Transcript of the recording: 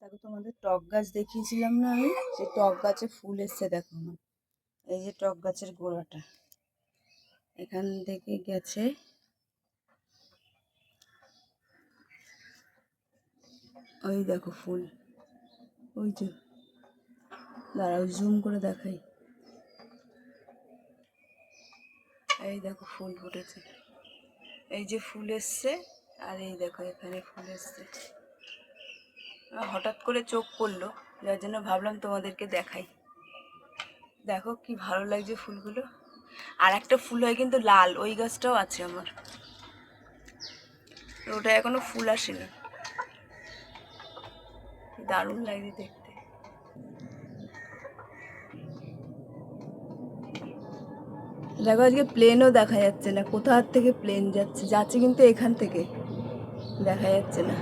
দেখো তোমাদের টক গাছ দেখিয়েছিলাম না আমি, সেই টক গাছে ফুল এসছে দেখো আমার। এই যে টক গাছের গোড়াটা এখান থেকে গেছে, ওই দেখো ফুল, ওই যে দাঁড়াও জুম করে দেখাই, এই দেখো ফুল ফুটেছে, এই যে ফুল এসছে, আর এই দেখো এখানে ফুল এসছে। হঠাৎ করে চোখ পড়লো, যার জন্য ভাবলাম তোমাদেরকে দেখাই। দেখো কি ভালো লাগছে ফুলগুলো। আর একটা ফুল হয় কিন্তু লাল, ওই গাছটাও আছে আমার, ওটা এখনো ফুল আসেনি। দারুণ লাগছে দেখতে। দেখো আজকে প্লেনও দেখা যাচ্ছে না, কোথা থেকে প্লেন যাচ্ছে, যাচ্ছে কিন্তু এখান থেকে দেখা যাচ্ছে না।